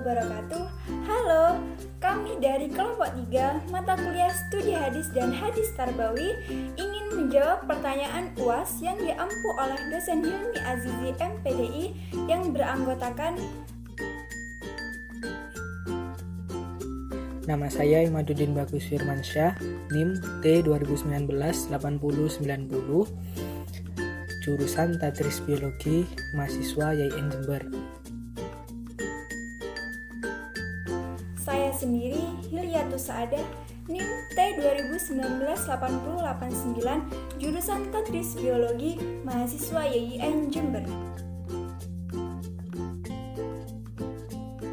wabarakatuh. Halo, kami dari kelompok 3 mata kuliah Studi Hadis dan Hadis Tarbawi ingin menjawab pertanyaan UAS yang diampu oleh dosen Hilmi Azizi MPDI yang beranggotakan. Nama saya Imaduddin Bagus Firmansyah, NIM T 2019-8090, jurusan Tadris Biologi, mahasiswa YIN Jember. Saya sendiri Hilyatus Saadah, NIM T 2019-8089, jurusan Tadris Biologi, mahasiswa YIN Jember.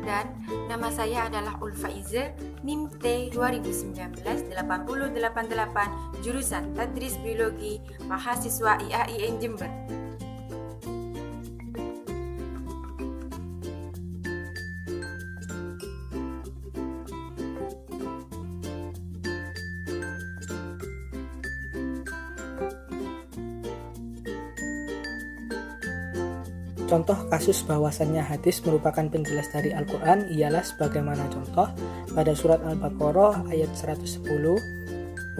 Dan nama saya adalah Ulfaiza, NIM T 2019-8088, jurusan Tadris Biologi, mahasiswa IAIN Jember. Contoh kasus bahwasannya hadis merupakan penjelas dari Al-Quran ialah sebagaimana contoh pada surat Al-Baqarah ayat 110,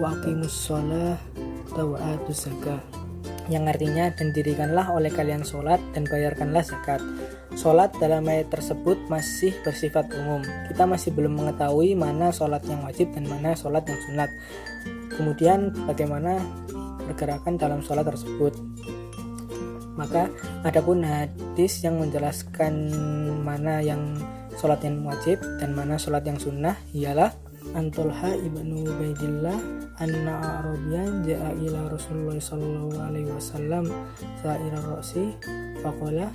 wa aqimus sholata wa atuz zakah, yang artinya dan dirikanlah oleh kalian sholat dan bayarkanlah zakat. Sholat dalam ayat tersebut masih bersifat umum. Kita masih belum mengetahui mana sholat yang wajib dan mana sholat yang sunat. Kemudian bagaimana pergerakan dalam sholat tersebut. Maka adapun hadis yang menjelaskan mana yang sholat yang wajib dan mana sholat yang sunnah ialah Antolha ibnu Ubaidillah anna Arabiyan ja'a ila Rasulullah sallallahu alaihi wasallam sa'ira ra'si faqala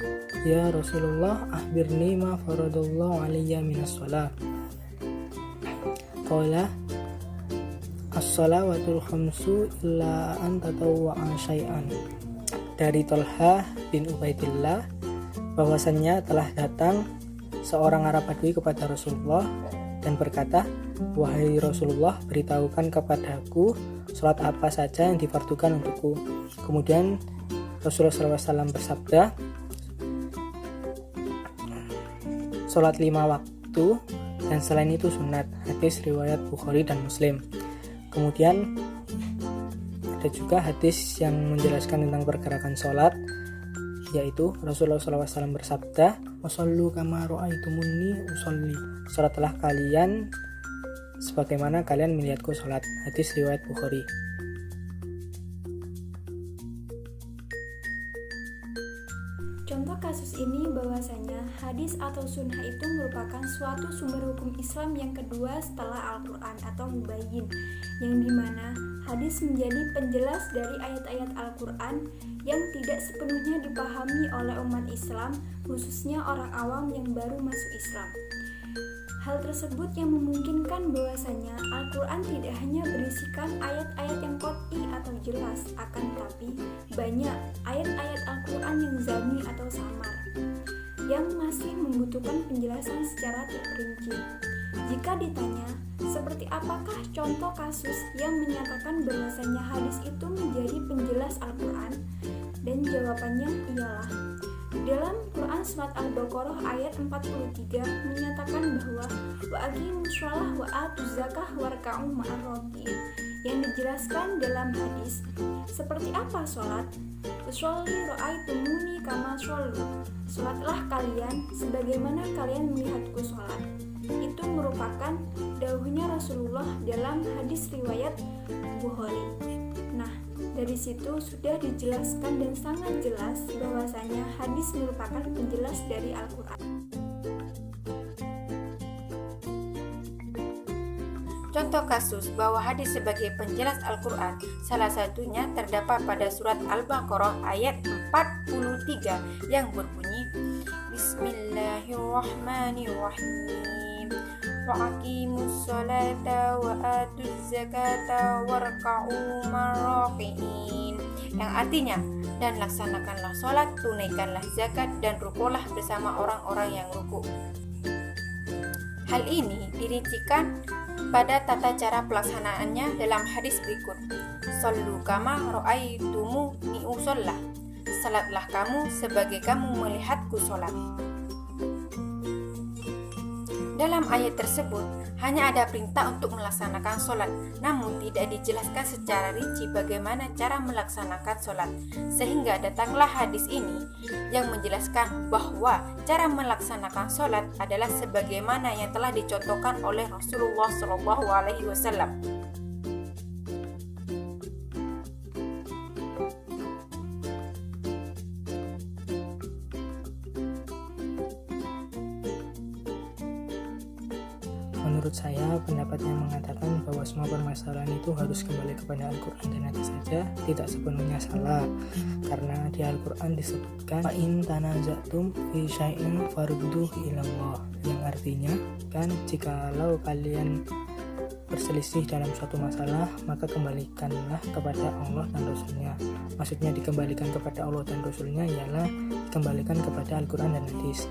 ya Rasulullah akhbirni ma faradallahu alayya minas shalah. Qala as-salawatul khamsu illa an tatawwa'a syai'an. Dari Tolha bin Ubaidillah bahwasannya telah datang seorang Arab Badui kepada Rasulullah dan berkata, wahai Rasulullah, beritahukan kepadaku sholat apa saja yang difardukan untukku. Kemudian Rasulullah SAW bersabda, sholat 5 waktu dan selain itu sunat. Hadis riwayat Bukhari dan Muslim. Kemudian ada juga hadis yang menjelaskan tentang pergerakan sholat, yaitu Rasulullah SAW bersabda, wasallu kama ra'aitumuni usolli, sholatlah kalian sebagaimana kalian melihatku sholat. Hadis riwayat Bukhari. Contoh kasus ini bahwasanya hadis atau sunnah itu merupakan suatu sumber hukum Islam yang kedua setelah Al-Quran atau Mubayyin, yang dimana hadis menjadi penjelas dari ayat-ayat Al-Quran yang tidak sepenuhnya dipahami oleh umat Islam, khususnya orang awam yang baru masuk Islam. Hal tersebut yang memungkinkan bahwasanya Al-Quran tidak hanya berisikan ayat-ayat yang qat'i atau jelas, akan tetapi banyak ayat-ayat Al-Quran yang zami atau samar, yang masih membutuhkan penjelasan secara terperinci. Jika ditanya, seperti apakah contoh kasus yang menyatakan bahwasanya hadis itu menjadi penjelas Al-Quran? Dan jawabannya ialah, dalam Quran surat Al-Baqarah ayat 43 menyatakan bahwa wa aqimus shalah wa atuz zakah warka'u ma'ar raki'in, yang dijelaskan dalam hadis seperti apa sholat. Usolli ra'aitumuni kama shollu, sholatlah kalian sebagaimana kalian melihatku sholat. Itu merupakan dawuhnya Rasulullah dalam hadis riwayat Bukhari. Nah, dari situ sudah dijelaskan dan sangat jelas bahwasanya hadis merupakan penjelas dari Al-Quran. Contoh kasus bahwa hadis sebagai penjelas Al-Quran, salah satunya terdapat pada surat Al-Baqarah ayat 43 yang berbunyi, Bismillahirrahmanirrahim, wa aqimus sholata wa atuz zakata warka'u ma'ar-raki'in, yang artinya, dan laksanakanlah sholat, tunaikanlah zakat, dan rukulah bersama orang-orang yang ruku. Hal ini dirincikan pada tata cara pelaksanaannya dalam hadis berikut. Sallu kama ra'aitumuni usollah, salatlah kamu sebagai kamu melihatku sholat. Dalam ayat tersebut hanya ada perintah untuk melaksanakan sholat, namun tidak dijelaskan secara rinci bagaimana cara melaksanakan sholat. Sehingga datanglah hadis ini yang menjelaskan bahwa cara melaksanakan sholat adalah sebagaimana yang telah dicontohkan oleh Rasulullah SAW. Menurut saya, pendapat yang mengatakan bahwa semua permasalahan itu harus kembali kepada Al-Quran dan hadis saja tidak sepenuhnya salah, karena di Al-Quran disebutkan fa in tanaza'tum fi syai'in farudduhu ilallah, yang artinya kan jikalau kalian berselisih dalam suatu masalah, maka kembalikanlah kepada Allah dan Rasulnya. Maksudnya dikembalikan kepada Allah dan Rasulnya ialah dikembalikan kepada Al-Quran dan hadis.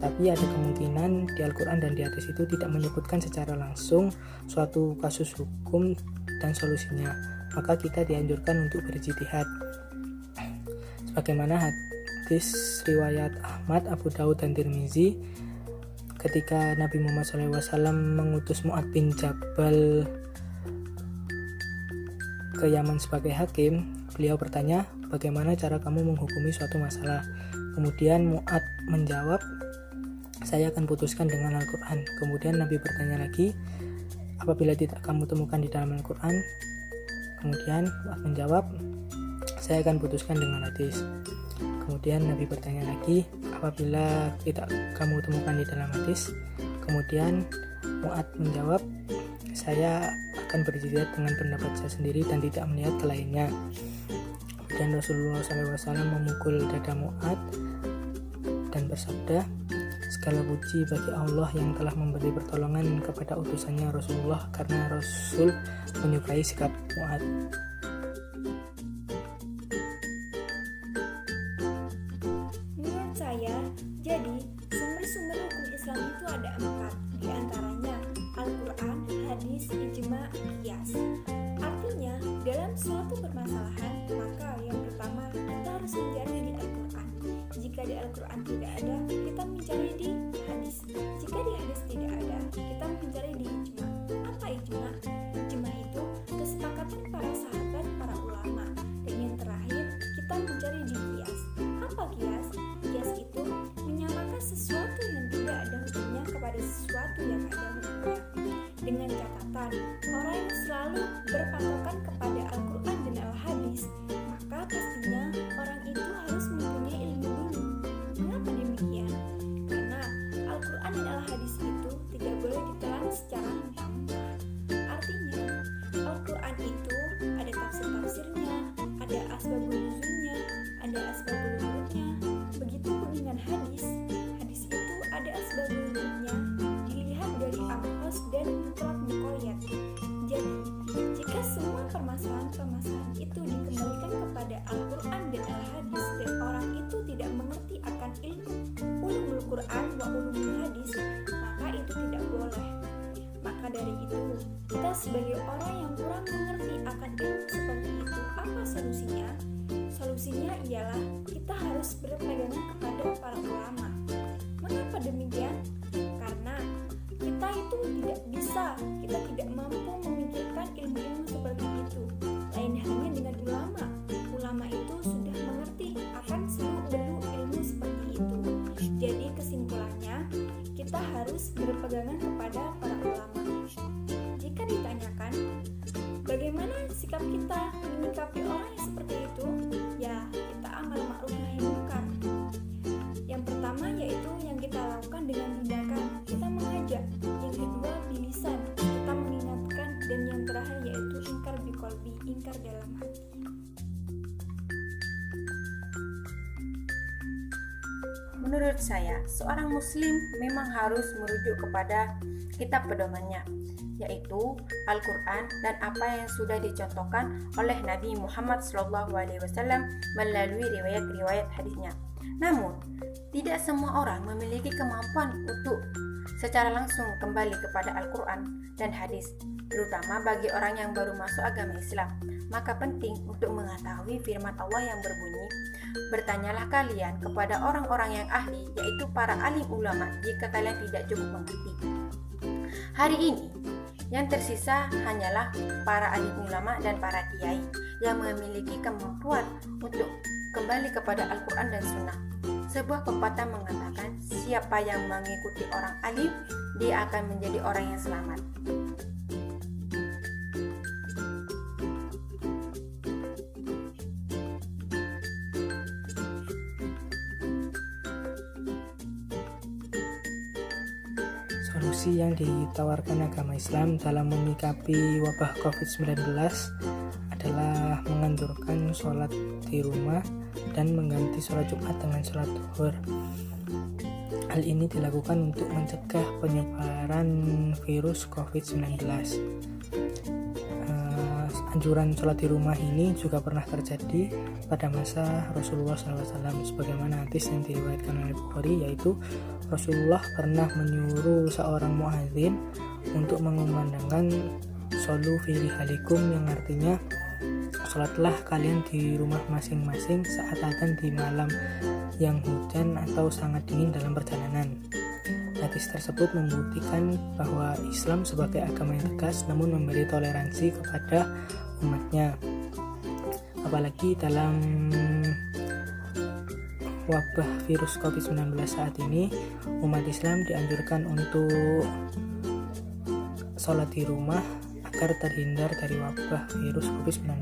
Tapi ada kemungkinan di Al-Quran dan di hadis itu tidak menyebutkan secara langsung suatu kasus hukum dan solusinya. Maka kita dianjurkan untuk berijtihad. Sebagaimana hadis riwayat Ahmad, Abu Daud dan Tirmizi, ketika Nabi Muhammad SAW mengutus Mu'ad bin Jabal ke Yaman sebagai hakim, beliau bertanya, bagaimana cara kamu menghukumi suatu masalah? Kemudian Mu'ad menjawab, saya akan putuskan dengan Al-Quran. Kemudian Nabi bertanya lagi, apabila tidak kamu temukan di dalam Al-Quran? Kemudian Mu'ad menjawab, saya akan putuskan dengan hadis. Kemudian Nabi bertanya lagi, apabila tidak kamu temukan di dalam hadis? Kemudian Mu'ad menjawab, saya akan berijtihad dengan pendapat saya sendiri dan tidak melihat ke lainnya. Dan Rasulullah SAW memukul dada Mu'ad dan bersabda, segala puji bagi Allah yang telah memberi pertolongan kepada utusannya Rasulullah, karena Rasul menyukai sikap Mu'ad. Menurut saya, jadi sumber-sumber hukum Islam itu ada 4, di antaranya Al-Quran, hadis, ijma, qiyas. Artinya, dalam suatu permasalahan, maka yang pertama kita harus mencari di Al-Quran. Jika di Al-Quran tidak ada, kita mencari di hadis. Jika di hadis tidak ada, kita mencari di ijma. Apa ijma? Ijma itu kesepakatan para sahabat, para ulama. Dan yang terakhir, kita mencari di qiyas. Apa qiyas? Qiyas itu menyamakan sesuatu yang tidak ada hukumnya kepada sesuatu yang ada hukumnya. Dengan catatan, orang yang selalu berpatokan kepada Al-Quran dan Al-Hadis, maka pastinya orang itu harus mempunyai ilmu dulu. Mengapa demikian? Karena Al-Quran dan Al-Hadis itu tidak boleh ditelan secara mentah-mentah. Artinya, Al-Quran itu ada tafsir-tafsirnya, ada asbabun nuzulnya, ada asbabul wurudnya. Begitupun dengan hadis. Hadis itu ada asbabul wurudnya, dilihat dari amhos dan mutlak muqayyad. Jadi, jika semua permasalahan-permasalahan itu dikembalikan kepada Al-Quran dan Al-Hadis dan orang itu tidak mengerti akan ilmu ulumul Quran wa ulumul hadis, maka itu tidak boleh. Maka dari itu, kita sebagai orang yang kurang mengerti akan ilmu seperti itu, apa solusinya? Solusinya ialah kita harus berpegangan kepada para ulama. Mengapa demikian? Karena kita itu tidak bisa, kita tidak mampu memikirkan ilmu-ilmu seperti itu. Lain halnya dengan ulama. Ulama itu sudah mengerti akan seluk-beluk ilmu seperti itu. Jadi kesimpulannya, kita harus berpegangan kepada para ulama. Jika ditanyakan, bagaimana sikap kita menyikapi orang yang seperti itu? Ya, kita amal ma'ruf nahi munkar. Yang pertama yaitu yang kita lakukan dengan tindakan, kita mengajak. Yang kedua bilisan, kita mengingatkan. Dan yang terakhir yaitu ingkar biqalbi, ingkar dalam hati. Menurut saya, seorang muslim memang harus merujuk kepada kitab pedomannya, yaitu Al-Quran dan apa yang sudah dicontohkan oleh Nabi Muhammad SAW melalui riwayat-riwayat hadisnya. Namun, tidak semua orang memiliki kemampuan untuk secara langsung kembali kepada Al-Quran dan hadis, terutama bagi orang yang baru masuk agama Islam. Maka penting untuk mengetahui firman Allah yang berbunyi, bertanyalah kalian kepada orang-orang yang ahli, yaitu para alim ulama, jika kalian tidak cukup mengerti. Hari ini, yang tersisa hanyalah para alim ulama dan para kiai yang memiliki kemampuan untuk kembali kepada Al-Quran dan Sunnah. Sebuah pepatah mengatakan, siapa yang mengikuti orang alim, dia akan menjadi orang yang selamat. Solusi yang ditawarkan agama Islam dalam menyikapi wabah COVID-19 adalah menganjurkan sholat di rumah dan mengganti sholat Jumat dengan sholat zuhur. Hal ini dilakukan untuk mencegah penyebaran virus COVID-19. Anjuran sholat di rumah ini juga pernah terjadi pada masa Rasulullah SAW, sebagaimana hadis yang diriwayatkan oleh Bukhari, yaitu Rasulullah pernah menyuruh seorang muadzin untuk mengumandangkan sholu fi rihalikum, yang artinya sholatlah kalian di rumah masing-masing saat adzan di malam yang hujan atau sangat dingin dalam perjalanan. Hadis tersebut membuktikan bahwa Islam sebagai agama yang tegas namun memberi toleransi kepada umatnya. Apalagi dalam wabah virus COVID-19 saat ini, umat Islam dianjurkan untuk sholat di rumah agar terhindar dari wabah virus COVID-19.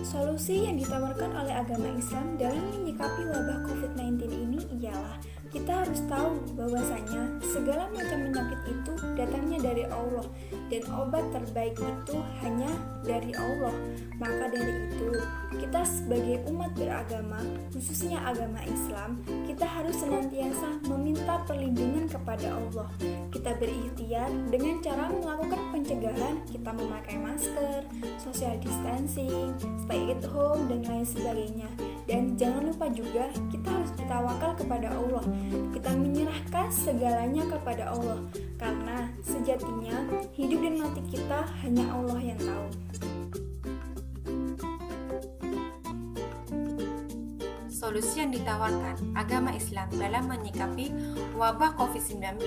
Solusi yang ditawarkan oleh agama Islam dalam menyikapi wabah COVID-19 ini ialah kita harus tahu bahwasanya segala macam penyakit itu datangnya dari Allah dan obat terbaik itu hanya dari Allah. Maka dari itu, kita sebagai umat beragama, khususnya agama Islam, kita harus senantiasa meminta perlindungan kepada Allah. Kita berikhtiar dengan cara melakukan pencegahan, kita memakai masker, social distancing, stay at home, dan lain sebagainya. Dan jangan lupa juga kita harus bertawakal kepada Allah. Kita menyerahkan segalanya kepada Allah, karena sejatinya hidup dan mati kita hanya Allah yang tahu. Solusi yang ditawarkan agama Islam dalam menyikapi wabah COVID-19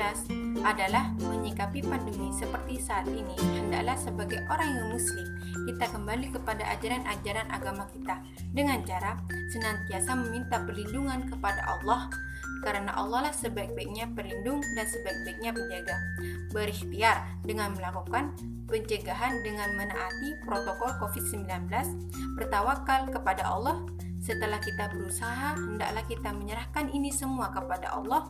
adalah menyikapi pandemi seperti saat ini. Hendaklah sebagai orang yang muslim, kita kembali kepada ajaran-ajaran agama kita dengan cara senantiasa meminta perlindungan kepada Allah, karena Allah lah sebaik-baiknya pelindung dan sebaik-baiknya penjaga. Berikhtiar dengan melakukan pencegahan dengan menaati protokol COVID-19, bertawakal kepada Allah. Setelah kita berusaha, hendaklah kita menyerahkan ini semua kepada Allah,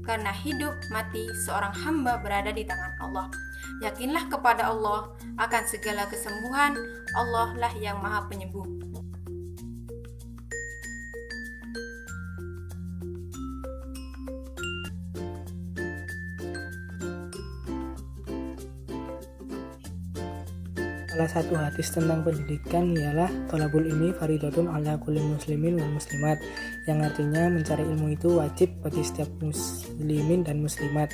karena hidup mati seorang hamba berada di tangan Allah. Yakinlah kepada Allah akan segala kesembuhan, Allah lah yang maha penyembuh. Salah satu hadis tentang pendidikan ialah thalabul ilmi faridatun ala kulli muslimin wal muslimat, yang artinya mencari ilmu itu wajib bagi setiap muslimin dan muslimat.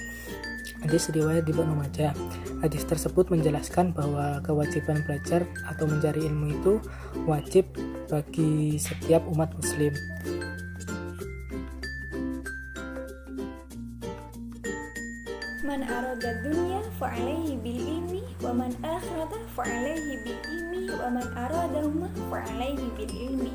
Hadis riwayat Ibnu Majah. Hadis tersebut menjelaskan bahwa kewajiban belajar atau mencari ilmu itu wajib bagi setiap umat muslim. Man arada dunya fa'alaihi bil ilmi wa man akhirata fa'alaihi bil ilmi wa man aradahuma fa'alaihi bil ilmi.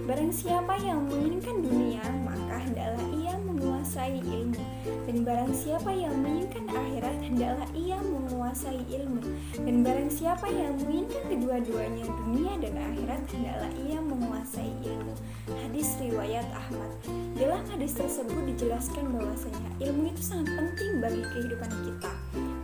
Barang siapa yang menginginkan dunia, maka hendaklah ia menguasai ilmu, dan barang siapa yang menginginkan akhirat, hendaklah ia menguasai ilmu, dan barang siapa yang menginginkan kedua-duanya, dunia dan akhirat, hendaklah ia menguasai ilmu. Hadis riwayat Ahmad. Dalam hadis tersebut dijelaskan bahwasanya ilmu itu sangat penting bagi kehidupan kita.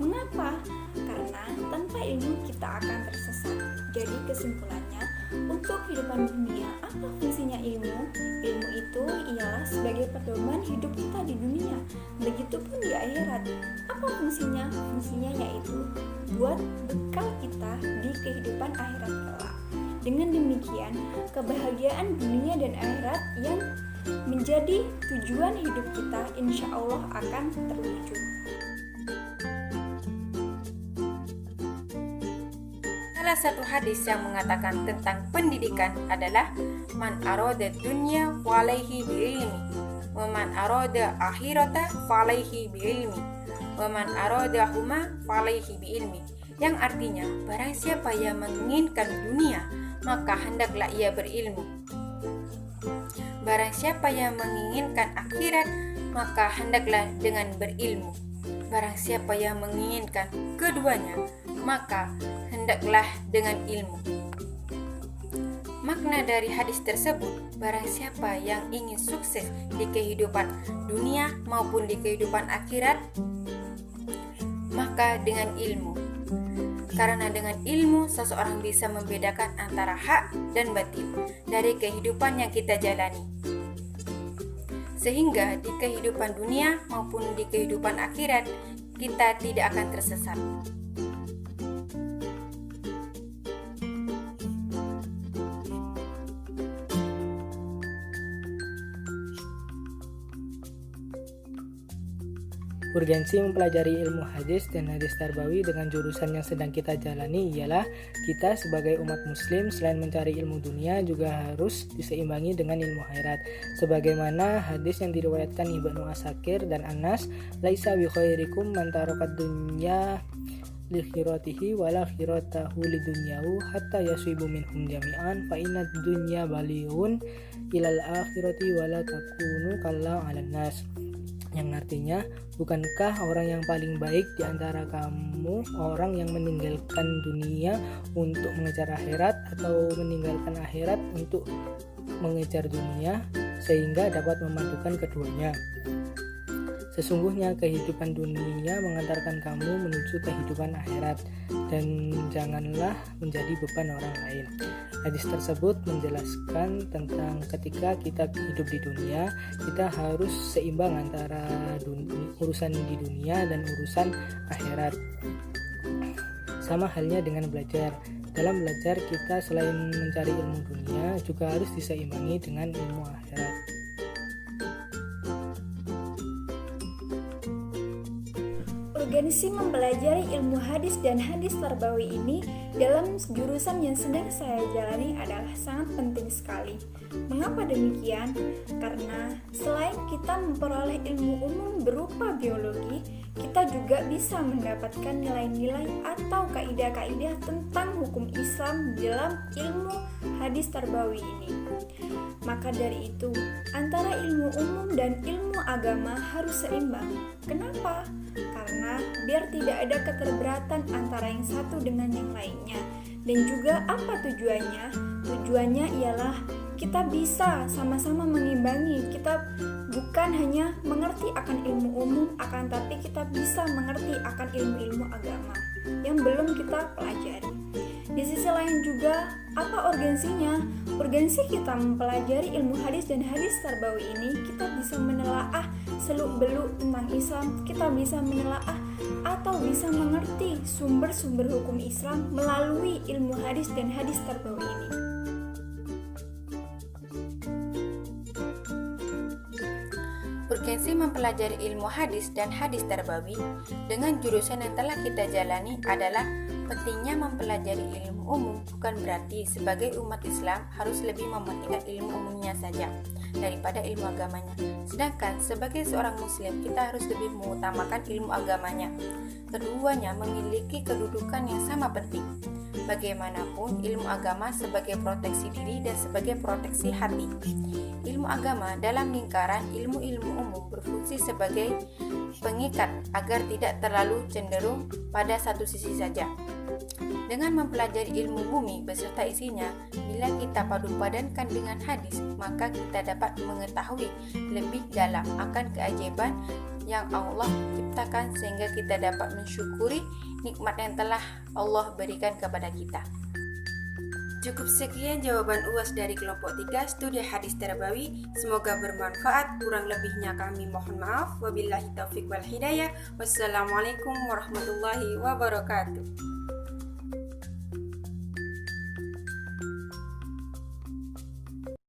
Mengapa? Karena tanpa ilmu kita akan tersesat. Jadi kesimpulannya, untuk kehidupan dunia, apa fungsinya ilmu? Ilmu itu ialah sebagai pedoman hidup kita di dunia. Begitupun di akhirat. Apa fungsinya? Fungsinya yaitu buat bekal kita di kehidupan akhirat kelak. Dengan demikian, kebahagiaan dunia dan akhirat yang menjadi tujuan hidup kita insya Allah akan terwujud. Salah satu hadis yang mengatakan tentang pendidikan adalah man arada dunya walaihi bi'ilmi. wa man arada akhirata falaihi biilmi wa man aradahuma falaihi biilmi, yang artinya barang siapa yang menginginkan dunia maka hendaklah ia berilmu. Barang siapa yang menginginkan akhirat maka hendaklah dengan berilmu. Barang siapa yang menginginkan keduanya maka hendaklah dengan ilmu. Makna dari hadis tersebut, barang siapa yang ingin sukses di kehidupan dunia maupun di kehidupan akhirat, maka dengan ilmu. Karena dengan ilmu seseorang bisa membedakan antara hak dan batil dari kehidupan yang kita jalani. Sehingga di kehidupan dunia maupun di kehidupan akhirat kita tidak akan tersesat. Urgensi mempelajari ilmu hadis dan hadis tarbawi dengan jurusan yang sedang kita jalani ialah kita sebagai umat muslim selain mencari ilmu dunia juga harus diseimbangi dengan ilmu akhirat. Sebagaimana hadis yang diriwayatkan Ibnu Asakir dan Anas, laisa bi khairikum man taraka dunya li khiratihi wa la khiratahu li dunyahu hatta yasibu minhum jami'an fa inna dunya balighun ilal akhirati wa la takunu kalla 'alan nas. Yang artinya, bukankah orang yang paling baik di antara kamu orang yang meninggalkan dunia untuk mengejar akhirat atau meninggalkan akhirat untuk mengejar dunia sehingga dapat memadukan keduanya? Sesungguhnya kehidupan dunia mengantarkan kamu menuju kehidupan akhirat dan janganlah menjadi beban orang lain. Hadis tersebut menjelaskan tentang ketika kita hidup di dunia, kita harus seimbang antara urusan di dunia dan urusan akhirat. Sama halnya dengan belajar. Dalam belajar kita selain mencari ilmu dunia juga harus diseimbangi dengan ilmu akhirat. Urgensi mempelajari ilmu hadis dan hadis tarbawi ini dalam jurusan yang sedang saya jalani adalah sangat penting sekali. Mengapa demikian? Karena selain kita memperoleh ilmu umum berupa biologi, kita juga bisa mendapatkan nilai-nilai atau kaidah-kaidah tentang hukum Islam dalam ilmu hadis tarbawi ini. Maka dari itu, antara ilmu umum dan ilmu agama harus seimbang. Kenapa? Karena biar tidak ada keterberatan antara yang satu dengan yang lainnya. Dan juga apa tujuannya? Tujuannya ialah kita bisa sama-sama mengimbangi. Kita bukan hanya mengerti akan ilmu umum, akan tapi kita bisa mengerti akan ilmu-ilmu agama yang belum kita pelajari. Di sisi lain juga, apa urgensinya? Urgensi kita mempelajari ilmu hadis dan hadis tarbawi ini, kita bisa menelaah seluk-beluk tentang Islam, kita bisa menelaah atau bisa mengerti sumber-sumber hukum Islam melalui ilmu hadis dan hadis tarbawi ini. Urgensi mempelajari ilmu hadis dan hadis tarbawi dengan jurusan yang telah kita jalani adalah pentingnya mempelajari ilmu umum bukan berarti sebagai umat Islam harus lebih mementingkan ilmu umumnya saja daripada ilmu agamanya. Sedangkan sebagai seorang muslim kita harus lebih mengutamakan ilmu agamanya. Keduanya memiliki kedudukan yang sama penting. Bagaimanapun ilmu agama sebagai proteksi diri dan sebagai proteksi hati. Ilmu agama dalam lingkaran ilmu-ilmu umum berfungsi sebagai pengikat agar tidak terlalu cenderung pada satu sisi saja. Dengan mempelajari ilmu bumi beserta isinya, bila kita padupadankan dengan hadis, maka kita dapat mengetahui lebih dalam akan keajaiban yang Allah ciptakan sehingga kita dapat mensyukuri nikmat yang telah Allah berikan kepada kita. Cukup sekian jawaban UAS dari kelompok 3 studi hadis tarbawi. Semoga bermanfaat. Kurang lebihnya kami mohon maaf. Wabillahi taufiq wal hidayah. Wassalamualaikum warahmatullahi wabarakatuh.